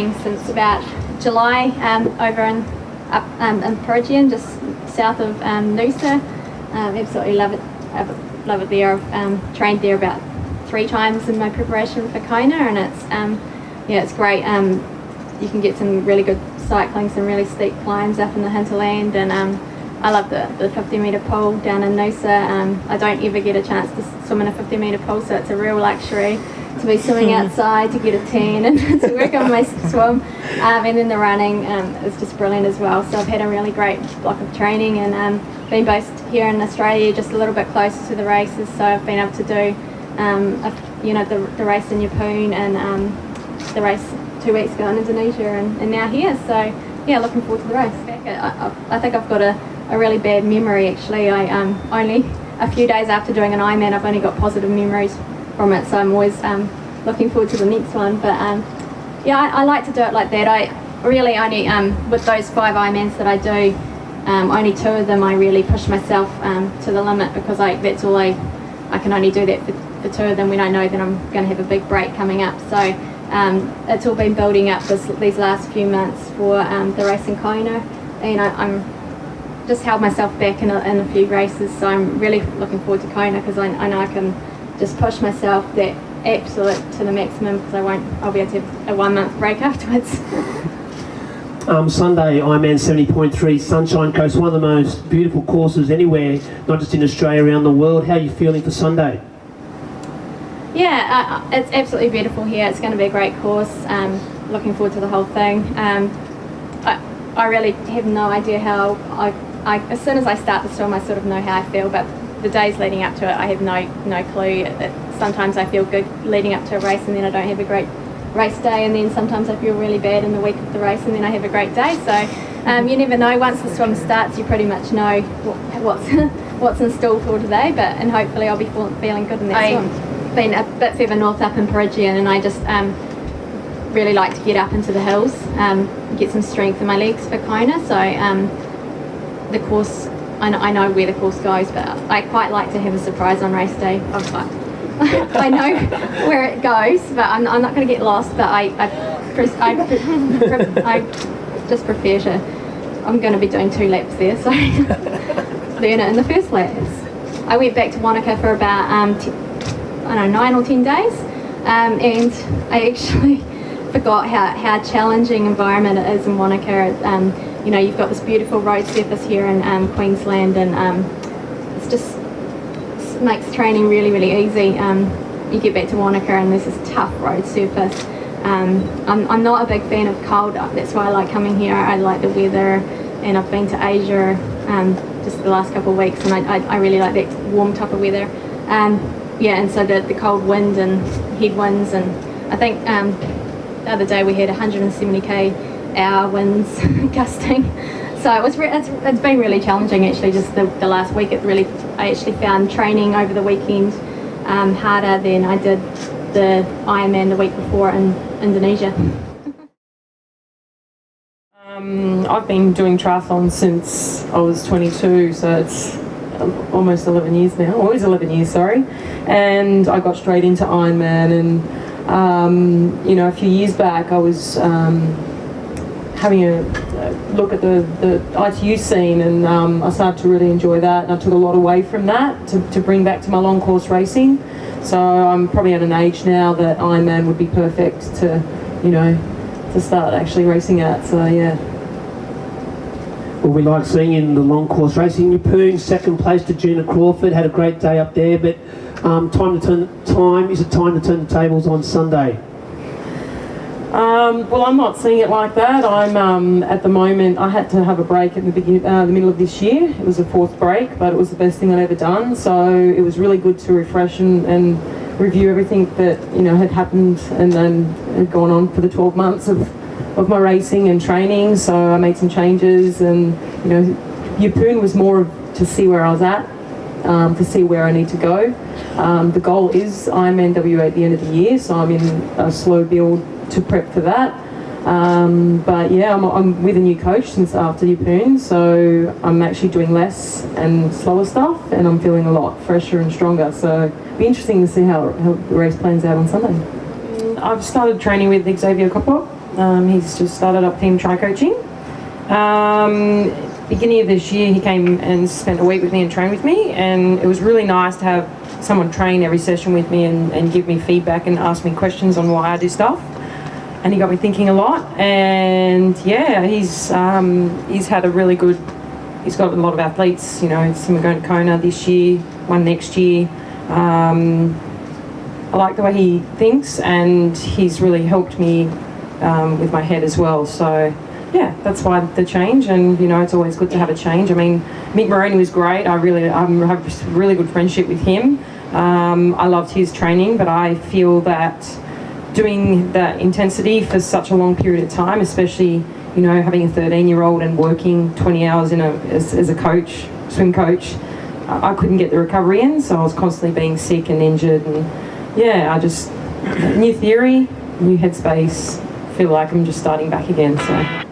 training since about July over in Peregian, just south of Noosa. Absolutely love it. Love it there. I've trained there about 3 times in my preparation for Kona, and it's great. You can get some really good cycling, some really steep climbs up in the hinterland, and I love the 50 metre pool down in Noosa. I don't ever get a chance to swim in a 50 metre pool, so it's a real luxury to be swimming outside, to get a tan and to work on my swim. And then the running is just brilliant as well. So I've had a really great block of training, and been based here in Australia, just a little bit closer to the races. So I've been able to do the race in Yeppoon and the race 2 weeks ago in Indonesia, and now here. So yeah, looking forward to the race. I think I've got a really bad memory actually. I only a few days after doing an Ironman, I've only got positive memories from it, so I'm always looking forward to the next one. But yeah, I like to do it like that. I really only with those 5 Ironmans that I do, only 2 of them I really push myself to the limit, because that's all I can only do that for 2 of them when I know that I'm going to have a big break coming up. So it's all been building up these last few months for the race in Kona, and I'm just held myself back in a few races, so I'm really looking forward to Kona, because I know I can just push myself that absolute to the maximum, because I'll be able to have a 1 month break afterwards. Sunday, Ironman 70.3 Sunshine Coast, one of the most beautiful courses anywhere, not just in Australia, around the world. How are you feeling for Sunday? Yeah, it's absolutely beautiful here. It's going to be a great course. Looking forward to the whole thing. I really have no idea how as soon as I start the swim, I sort of know how I feel, but the days leading up to it, I have no clue. Sometimes I feel good leading up to a race, and then I don't have a great race day, and then sometimes I feel really bad in the week of the race, and then I have a great day. So you never know. Once the swim starts, you pretty much know what's in store for today, and hopefully I'll be feeling good in that swim. Been a bit further north up in Peregian, and I just really like to get up into the hills, get some strength in my legs for Kona. So the course, I know where the course goes, but I quite like to have a surprise on race day. I know where it goes, but I'm not going to get lost. But I just prefer to. I'm going to be doing 2 laps there, so learn it in the first laps. I went back to Wanaka for about 9 or 10 days, and I actually forgot how challenging environment it is in Wanaka. You've got this beautiful road surface here in Queensland, and it makes training really, really easy. You get back to Wanaka and there's this tough road surface. I'm not a big fan of cold. That's why I like coming here. I like the weather, and I've been to Asia just the last couple of weeks, and I really like that warm type of weather. And so the cold wind and headwinds, and I think the other day we had 170k/hour winds gusting. So it's been really challenging actually. Just the last week, I actually found training over the weekend harder than I did the Ironman the week before in Indonesia. I've been doing triathlon since I was 22, so it's almost 11 years now. Always 11 years, sorry. And I got straight into Ironman, and a few years back I was having a look at the ITU scene, and I started to really enjoy that, and I took a lot away from that to bring back to my long course racing. So I'm probably at an age now that Ironman would be perfect to start actually racing at. So yeah. Well, we like seeing you in the long course racing. Yeppoon, second place to Gina Crawford, had a great day up there, but is it time to turn the tables on Sunday? Well, I'm not seeing it like that. I'm at the moment, I had to have a break at the middle of this year. It was a 4th break, but it was the best thing I'd ever done. So it was really good to refresh and review everything that had happened and then had gone on for the 12 months of my racing and training. So I made some changes, and Yeppoon was more to see where I was at, to see where I need to go. The goal is Ironman WA at the end of the year, so I'm in a slow build to prep for that. But yeah, I'm with a new coach since after Yeppoon, so I'm actually doing less and slower stuff, and I'm feeling a lot fresher and stronger. So it'll be interesting to see how the race plans out on Sunday. I've started training with Xavier Coppock, He's just started up team tri-coaching. Beginning of this year, he came and spent a week with me and trained with me, and it was really nice to have someone train every session with me and give me feedback and ask me questions on why I do stuff. And he got me thinking a lot, and yeah, he's had a really good, he's got a lot of athletes, you know, some are going to Kona this year, one next year. I like the way he thinks, and he's really helped me with my head as well. So yeah, that's why the change, and you know, it's always good to have a change. I mean, Mick Maroney was great. I have a really good friendship with him. I loved his training, but I feel that doing that intensity for such a long period of time, especially, you know, having a 13-year-old and working 20 hours as a coach, swim coach, I couldn't get the recovery in, so I was constantly being sick and injured, and yeah, I just, new theory, new headspace, feel like I'm just starting back again, so.